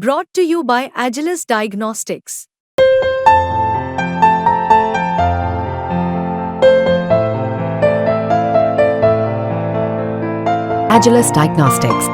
Brought to you by Agilus Diagnostics. Agilus Diagnostics.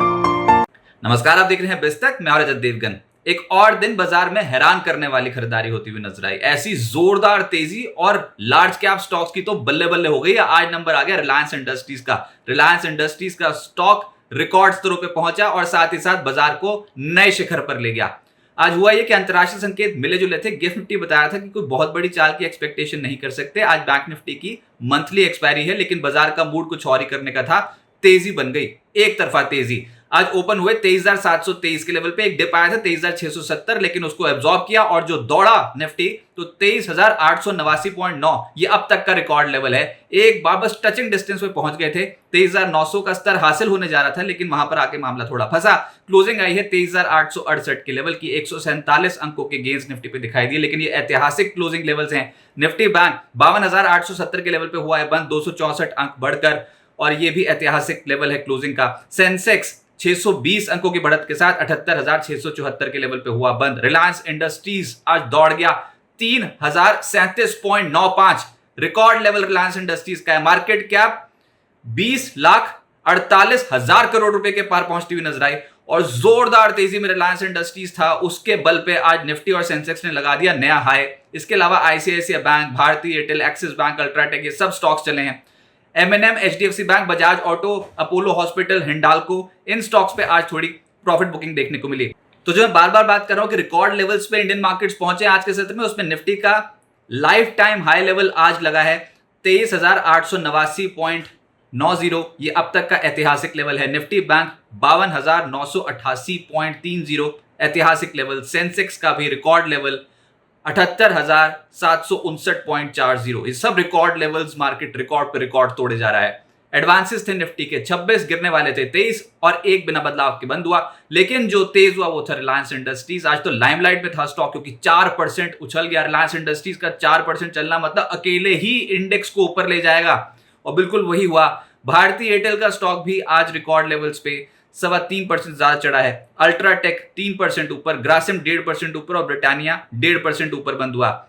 नमस्कार, आप देख रहे हैं बिस्तक। मैं और अजय देवगन। एक और दिन बाजार में हैरान करने वाली खरीदारी होती हुई नजर आई। ऐसी जोरदार तेजी और लार्ज कैप स्टॉक्स की तो बल्ले बल्ले हो गई। आज नंबर आ गया रिलायंस इंडस्ट्रीज का। रिलायंस इंडस्ट्रीज का स्टॉक रिकॉर्ड स्तरों पे पहुंचा और साथ ही साथ बाजार को नए शिखर पर ले गया। आज हुआ ये कि अंतरराष्ट्रीय संकेत मिले जुले थे। गिफ्ट निफ्टी बताया था कि कोई बहुत बड़ी चाल की एक्सपेक्टेशन नहीं कर सकते। आज बैंक निफ्टी की मंथली एक्सपायरी है, लेकिन बाजार का मूड कुछ और ही करने का था। तेजी बन गई, एक तरफा तेजी। आज ओपन हुए 23,723 के लेवल पे। एक डिप आया था 23,670, लेकिन उसको एब्जॉर्ब किया और जो दौड़ा निफ्टी तो 23,889, ये अब तक का रिकॉर्ड लेवल है। एक बार बस टचिंग डिस्टेंस पे पहुंच गए थे। 23,900 का स्तर हासिल होने जा रहा था, लेकिन वहां पर आके मामला थोड़ा फंसा। क्लोजिंग आई है 23,868 के लेवल की। 147 अंकों के गेंस निफ्टी पे दिखाई दिए, लेकिन ये ऐतिहासिक क्लोजिंग लेवल्स हैं। निफ्टी बैंक 52,870 के लेवल पे हुआ है बंद, 264 अंक बढ़कर, और ये भी ऐतिहासिक लेवल है क्लोजिंग का। सेंसेक्स 620 अंकों की बढ़त के साथ 78,674 के लेवल पे हुआ बंद। रिलायंस इंडस्ट्रीज आज दौड़ गया 3,037.95, रिकॉर्ड लेवल रिलायंस इंडस्ट्रीज का है। मार्केट कैप 20,48,000 करोड़ रुपए के पार पहुंचती हुई नजर आई और जोरदार तेजी में रिलायंस इंडस्ट्रीज था। उसके बल पे आज निफ्टी और सेंसेक्स ने लगा दिया नया हाई। इसके अलावा ICICI bank, Bharti Airtel, Axis Bank, UltraTech, ये सब स्टॉक्स चले हैं। एमएनएम, HDFC bank, Bajaj auto, Apollo hospital, Hindalco, इन स्टॉक्स पे आज थोड़ी प्रॉफिट बुकिंग देखने को मिली। तो जो मैं बार बार बात कर रहा हूं कि रिकॉर्ड लेवल्स पे इंडियन मार्केट्स पहुंचे आज के सत्र में, उसमें निफ्टी का लाइफ टाइम हाई लेवल आज लगा है 23,889.90, ये अब तक का ऐतिहासिक लेवल है। निफ्टी बैंक 52,988.30, ऐतिहासिक लेवल। सेंसेक्स का भी रिकॉर्ड लेवल 78,759.40, ये सब रिकॉर्ड लेवल्स। मार्केट रिकॉर्ड पे रिकॉर्ड तोड़े जा रहा है। एडवांसेस थे निफ्टी के 26, गिरने वाले थे 23, और एक बिना बदलाव के बंद हुआ। लेकिन जो तेज हुआ वो था रिलायंस इंडस्ट्रीज। आज तो लाइमलाइट में था स्टॉक, क्योंकि 4% उछल गया। रिलायंस इंडस्ट्रीज का 4% चलना मतलब अकेले ही इंडेक्स को ऊपर ले जाएगा, और बिल्कुल वही हुआ। भारतीय एयरटेल का स्टॉक भी आज रिकॉर्ड लेवल्स पे 3.25% ज्यादा चढ़ा है। अल्ट्राटेक 3% ऊपर, ग्रासिम 1.5% ऊपर और ब्रिटानिया 1.5% ऊपर बंद हुआ।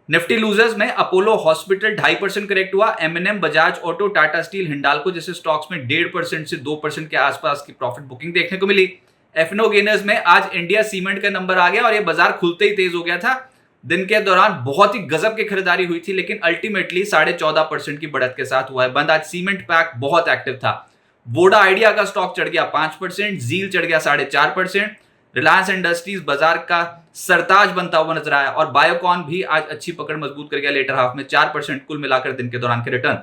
निफ्टी लूजर्स में अपोलो हॉस्पिटल 2.5% करेक्ट हुआ। MNM, Bajaj auto, Tata steel, Hindalco जैसे स्टॉक्स में 1.5% से 2% के आसपास की प्रॉफिट बुकिंग देखने को मिली। एफनो गेनर्स में आज इंडिया सीमेंट का नंबर आ गया और ये बाजार खुलते ही तेज हो गया था। दिन के दौरान बहुत ही गजब की खरीदारी हुई थी, लेकिन अल्टीमेटली 14.5% की बढ़त के साथ हुआ है बंद। आज सीमेंट पैक बहुत एक्टिव था। वोडा आइडिया का स्टॉक चढ़ गया 5%, जील चढ़ गया 4.5%। रिलायंस इंडस्ट्रीज बाजार का सरताज बनता हुआ नजर आया, और बायोकॉन भी आज अच्छी पकड़ मजबूत कर गया लेटर हाफ में 4%, कुल मिलाकर दिन के दौरान के रिटर्न।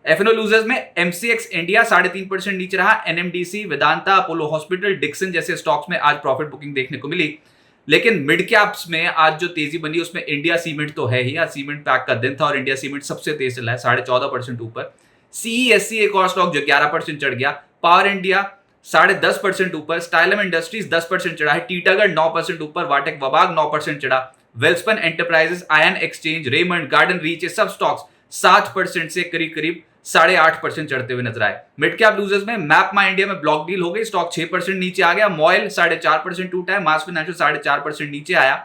एफएनओ लूजर्स में एमसीएक्स इंडिया 3.5% नीचे रहा। NMDC, Vedanta, Apollo hospital, Dixon जैसे स्टॉक्स में आज प्रॉफिट बुकिंग देखने को मिली। लेकिन मिड कैप्स में आज जो तेजी बनी उसमें इंडिया सीमेंट तो है ही। आज सीमेंट पैक का दिन था और इंडिया सीमेंट सबसे तेज चला है 14.5% ऊपर। सीईएससी एक और स्टॉक जो 11% चढ़ गया। पावर इंडिया 10.5% ऊपर। स्टाइलम इंडस्ट्रीज 10% चढ़ा है। टीटागढ़ 9% ऊपर। वाटेक वबाग 9% चढ़ा। Welspun enterprises, ion exchange, Raymond, garden reach, ये सब स्टॉक्स 7% से करीब करीब 8.5% चढ़ते हुए नजर आए। मिड कैप लूजर्स में मैप माई इंडिया में ब्लॉक डील हो गई, स्टॉक 6% नीचे आ गया। मॉयल 4.5% टूटा है। मास फाइनेंशियल 4.5% नीचे आया।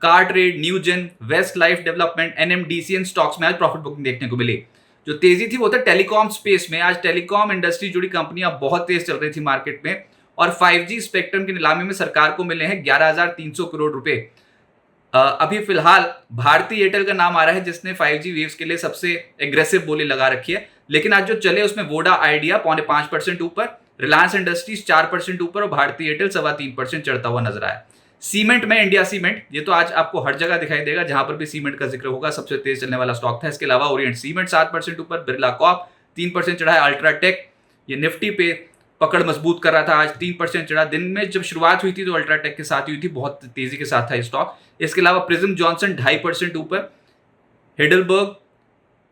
CarTrade, Newgen, Westlife development, NMDC stocks में आज प्रॉफिट बुकिंग देखने को मिली। जो तेजी थी वो था टेलीकॉम स्पेस में। आज टेलीकॉम इंडस्ट्री जुड़ी कंपनियां बहुत तेज चल रही थी मार्केट में, और 5G स्पेक्ट्रम की नीलामी में सरकार को मिले हैं 11,300 करोड़ रुपए। अभी फिलहाल भारतीय एयरटेल का नाम आ रहा है, जिसने 5G वेव्स के लिए सबसे एग्रेसिव बोली लगा रखी है। लेकिन आज जो चले उसमें वोडा आइडिया 5.5% ऊपर, रिलायंस इंडस्ट्रीज 4% ऊपर, और भारतीय एयरटेल 3.25% चढ़ता हुआ नजर आया। सीमेंट में इंडिया सीमेंट, ये तो आज आपको हर जगह दिखाई देगा जहां पर भी सीमेंट का जिक्र होगा, सबसे तेज चलने वाला स्टॉक था। इसके अलावा ओरिएंट सीमेंट 7% ऊपर, बिरला कॉप 3% चढ़ा है। अल्ट्राटेक ये निफ्टी पे पकड़ मजबूत कर रहा था, आज 3% चढ़ा। दिन में जब शुरुआत हुई थी तो अल्ट्राटेक के साथ हुई थी, बहुत तेजी के साथ था ये स्टॉक। इसके अलावा प्रिज्म जॉनसन 2.5% ऊपर, हिडलबर्ग,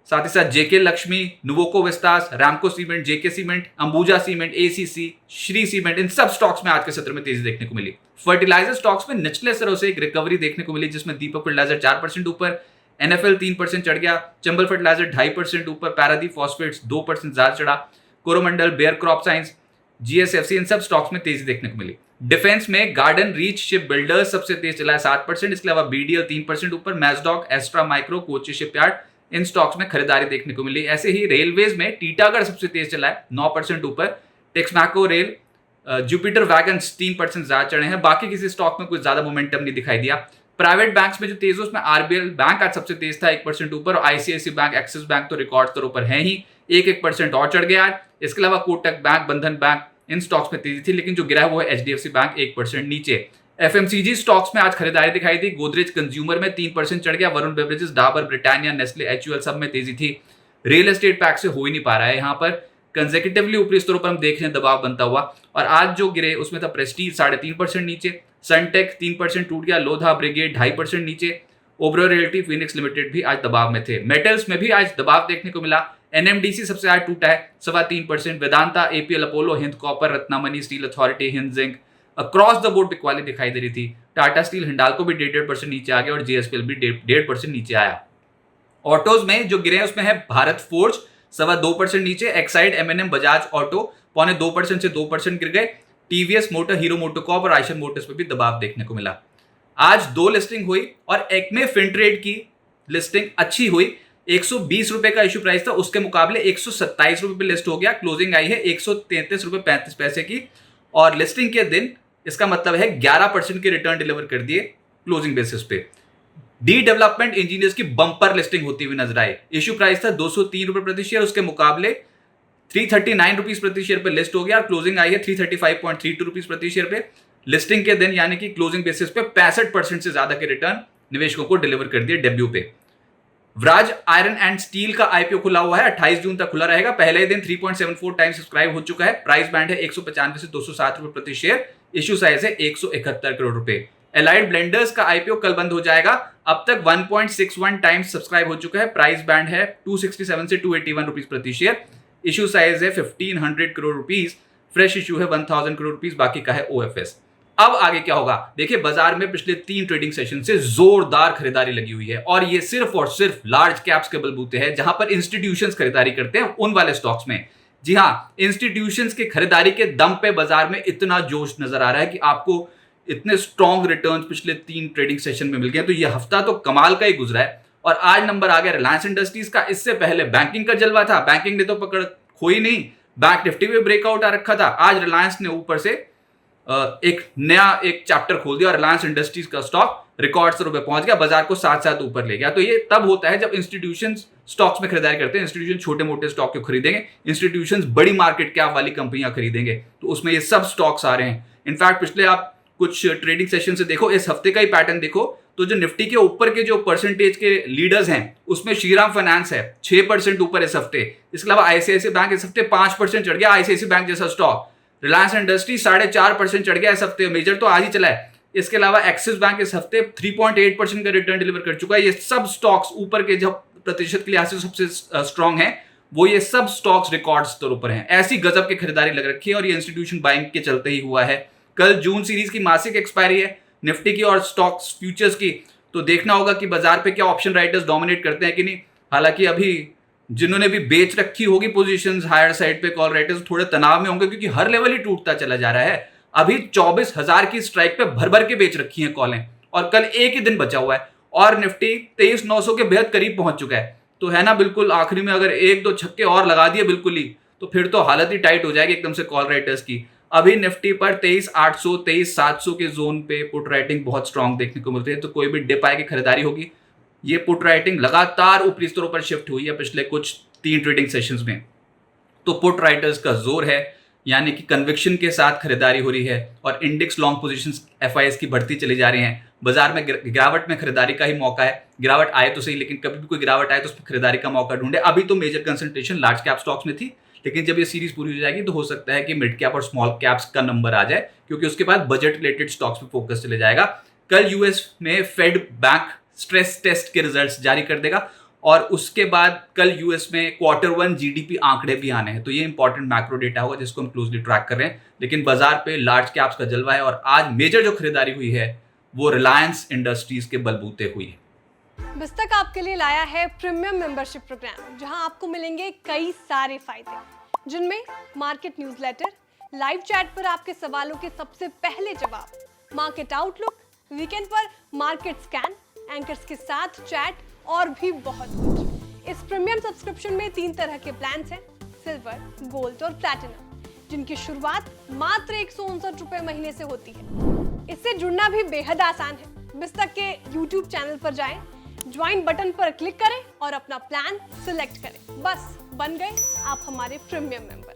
साथ ही साथ JK Lakshmi, Nuvoco Vistas, Ramco cement, JK cement, Ambuja cement, ACC, Shree cement, इन सब स्टॉक्स में आज के सत्र में तेजी देखने को मिली। फर्टिलाइजर स्टॉक्स में निचले स्तरों से एक रिकवरी देखने को मिली, जिसमें दीपक फर्टिलाइजर 4% ऊपर, एनएफएल 3% चढ़ गया, चंबल फर्टिलाइजर 2.5% ऊपर, पैरादीप फॉस्फेट्स 2% ज्यादा चढ़ा, Coromandel, Bayer crop science, GSFC, इन सब स्टॉक्स में तेजी देखने को मिली। डिफेंस में गार्डन रीच शिप बिल्डर्स सबसे तेज चला है 7%, इसके अलावा बीडीएल 3% ऊपर, मैजडॉक, एस्ट्रा माइक्रो, कोची शिपयार्ड, इन स्टॉक्स में खरीदारी देखने को मिली। ऐसे ही रेलवेज में टीटागढ़ सबसे तेज चला है 9% ऊपर, टेक्समैको रेल, जुपिटर वैगन्स 3% ज्यादा चढ़े हैं। बाकी किसी स्टॉक में कुछ ज्यादा मोमेंटम नहीं दिखाई दिया। प्राइवेट बैंक्स में जो तेज है उसमें आरबीएल बैंक आज सबसे तेज था 1% ऊपर, आईसीआईसी बैंक, एक्सिस बैंक तो रिकॉर्ड स्तर ऊपर है ही, 1% और चढ़ गया आज। इसके अलावा कोटक बैंक, बंधन बैंक, इन स्टॉक्स में तेजी थी, लेकिन जो गिरा है वो है एचडीएफसी बैंक 1% नीचे। एफएमसीजी स्टॉक्स में आज खरीदारी दिखाई दी। गोदरेज कंज्यूमर में 3% चढ़ गया, Varun beverages, Dabur, Britannia, Nestle, HUL सब में तेजी थी। रियल एस्टेट पैक से हो ही नहीं पा रहा है यहाँ पर। कंसेक्यूटिवली ऊपरी स्तरों पर हम देख रहे हैं दबाव बनता हुआ, और आज जो गिरे उसमें था प्रेस्टीज 3.5% नीचे, सनटेक 3% टूट गया, लोधा ब्रिगेड 2.5% नीचे, ओबरो रियल्टी, फिनिक्स लिमिटेड भी आज दबाव में थे। मेटल्स में भी आज दबाव देखने को मिला। एनएमडीसी सबसे आज टूटा है 3.25%, Vedanta, APL Apollo, Hind copper, Ratnamani, steel authority, Hind zinc, across the board बिकवाली दिखाई दे रही थी। टाटा स्टील, हिंडाल्को भी 1.5% नीचे आ गया और जीएसपीएल भी 1.5% नीचे आया। ऑटोज में जो गिरे हैं उसमें है भारत फोर्ज 2.25% नीचे, एक्साइड, एमएनएम, बजाज ऑटो 0.25% से 2% गिर गए। टीवीएस मोटर, हीरो मोटोकॉर्प और आयशर मोटर्स पे भी दबाव देखने को मिला। आज 2 लिस्टिंग हुई और एक्मे फिनट्रेड की लिस्टिंग अच्छी हुई। 120 रुपए का इश्यू प्राइस था, उसके मुकाबले 127 रुपए पे लिस्ट हो गया। क्लोजिंग आई है 133 रुपए 35 पैसे की, और लिस्टिंग के दिन इसका मतलब है 11% के रिटर्न डिलीवर कर दिए क्लोजिंग बेसिस पे। डी डेवलपमेंट इंजीनियर्स की बंपर लिस्टिंग होती हुई नजर आई। इश्यू प्राइस था 203 रुपए प्रति शेयर, उसके मुकाबले 339 रुपीज प्रति शेयर पे लिस्ट हो गया। क्लोजिंग आई है 335.32 रुपीज प्रति शेयर पे। लिस्टिंग के दिन यानी कि क्लोजिंग बेसिस पे 65% से ज्यादा के रिटर्न निवेशकों को डिलीवर कर दिए डेब्यू पे। व्राज आयरन एंड स्टील का आईपीओ खुला हुआ है, 28 जून तक खुला रहेगा। पहले दिन 3.74 टाइम्स सब्सक्राइब हो चुका है। प्राइस बैंड है 195 से 207 रुपए प्रति शेयर। इश्यू साइज है 171 करोड़ रुपए। एलाइड ब्लेंडर्स का आईपीओ कल बंद हो जाएगा। अब तक 1.61 टाइम्स सब्सक्राइब हो चुका है। प्राइस बैंड है 267 से 281 रुपीज प्रति शेयर। इश्यू साइज है 1500 करोड़ रुपीज। फ्रेश इश्यू है 1000 करोड़ रुपीज, बाकी का है ओएफएस। अब आगे क्या होगा देखिए, बाजार में पिछले 3 ट्रेडिंग सेशन से जोरदार खरीदारी लगी हुई है, और ये सिर्फ और सिर्फ लार्ज कैप्स के बलबूते हैं, जहां पर इंस्टीट्यूशंस खरीदारी करते हैं उन वाले स्टॉक्स में। जी हां, इंस्टीट्यूशंस की खरीदारी के दम पे बाजार में इतना जोश नजर आ रहा है कि आपको इतने स्ट्रॉन्ग रिटर्न पिछले 3 ट्रेडिंग सेशन में मिल गए। तो ये हफ्ता तो कमाल का ही गुजरा है। और आज नंबर आ गया रिलायंस इंडस्ट्रीज का। इससे पहले बैंकिंग का जलवा था, बैंकिंग ने तो पकड़ खोई नहीं, बैंक निफ्टी में ब्रेकआउट आ रखा था। आज रिलायंस ने ऊपर से एक नया चैप्टर खोल दिया और रिलायंस इंडस्ट्रीज का स्टॉक रिकॉर्ड स्तरों पे पहुंच गया, बाजार को साथ साथ ऊपर ले गया। तो ये तब होता है जब इंस्टीट्यूशंस स्टॉक्स में खरीदारी करते हैं। इंस्टीट्यूशन छोटे मोटे स्टॉक क्यों खरीदेंगे, इंस्टीट्यूशंस बड़ी मार्केट कैप वाली कंपनियां खरीदेंगे। तो उसमें ये सब स्टॉक्स आ रहे हैं। इनफैक्ट पिछले आप कुछ ट्रेडिंग सेशन से देखो, इस हफ्ते का ही पैटर्न देखो, तो जो निफ्टी के ऊपर के जो परसेंटेज के लीडर्स हैं उसमें श्रीराम फाइनेंस है 6% ऊपर इस हफ्ते। इसके अलावा आईसीआईसी बैंक इस हफ्ते 5% चढ़ गया, आईसीआईसी बैंक जैसा स्टॉक। रिलायंस इंडस्ट्री 4.5% चढ़ गया इस हफ्ते, मेजर तो आज ही चला है। इसके अलावा एक्सिस बैंक इस हफ्ते 3.8% का रिटर्न डिलीवर कर चुका है। ये सब स्टॉक्स ऊपर के जो प्रतिशत के लिहाज से सबसे स्ट्रॉन्ग है, वो ये सब स्टॉक्स रिकॉर्ड स्तर पर हैं। ऐसी गजब की खरीदारी लग रखी है और ये इंस्टीट्यूशन बाइंग के चलते ही हुआ है। कल जून सीरीज की मासिक एक्सपायरी है निफ्टी की और स्टॉक्स फ्यूचर्स की, तो देखना होगा कि बाजार पे क्या ऑप्शन राइटर्स डोमिनेट करते हैं कि नहीं। हालांकि अभी जिन्होंने भी बेच रखी होगी पोजीशंस हायर साइड पे, कॉल राइटर्स थोड़े तनाव में होंगे क्योंकि हर लेवल ही टूटता चला जा रहा है। अभी 24,000 की स्ट्राइक पे भर भर के बेच रखी हैं कॉलें, और कल एक ही दिन बचा हुआ है और निफ्टी 23,900 के बेहद करीब पहुंच चुका है। तो है ना, बिल्कुल आखिरी में अगर 1-2 छक्के और लगा दिए बिल्कुल ही, तो फिर तो हालत ही टाइट हो जाएगी एकदम से कॉल राइटर्स की। अभी निफ्टी पर 23,800 23,700 के जोन पे पुट राइटिंग बहुत स्ट्रांग देखने को मिलती है। तो कोई भी डिप आए की खरीदारी होगी। ये पुट राइटिंग लगातार ऊपरी स्तरों पर शिफ्ट हुई है पिछले कुछ 3 ट्रेडिंग सेशंस में। तो पुट राइटर्स का जोर है, यानी कि कन्विक्शन के साथ खरीदारी हो रही है और इंडेक्स लॉन्ग पोजीशंस एफआईएस की बढ़ती चली जा रही हैं। बाजार में गिरावट में खरीदारी का ही मौका है। गिरावट आए तो सही, लेकिन कभी भी कोई गिरावट आए तो उसमें खरीदारी का मौका ढूंढे। अभी तो major concentration large cap stocks में थी, लेकिन जब ये सीरीज पूरी हो जाएगी तो हो सकता है कि मिड कैप और स्मॉल कैप्स का नंबर आ जाए, क्योंकि उसके बाद बजट रिलेटेड स्टॉक्स पे फोकस चले जाएगा। कल यूएस में फेड बैंक स्ट्रेस टेस्ट के रिजल्ट्स जारी कर देगा और उसके बाद कल यूएस में Q1 जीडीपी आंकड़े भी आने हैं। तो ये इंपॉर्टेंट मैक्रो डेटा होगा जिसको हम क्लोजली ट्रैक कर रहे हैं। लेकिन बाजार पे लार्ज कैप्स का जलवा है और आज मेजर जो खरीदारी हुई है वो रिलायंस इंडस्ट्रीज के बलबूते हुई है। बिस्तक आपके लिए लाया है प्रीमियम मेंबरशिप प्रोग्राम, जहां आपको मिलेंगे कई सारे फायदे, जिनमें मार्केट न्यूज़लेटर, लाइव चैट पर आपके सवालों के सबसे पहले जवाब, मार्केट आउटलुक, वीकेंड पर मार्केट स्कैन, एंकर्स के साथ चैट और भी बहुत कुछ। इस प्रीमियम सब्सक्रिप्शन में 3 तरह के प्लान्स हैं, सिल्वर, गोल्ड और प्लैटिनम, जिनकी शुरुआत मात्र 159 रुपए महीने से होती है। इससे जुड़ना भी बेहद आसान है। बिस्तक के YouTube चैनल पर जाएं, ज्वाइन बटन पर क्लिक करें और अपना प्लान सिलेक्ट करें। बस बन गए आप हमारे प्रीमियम मेंबर।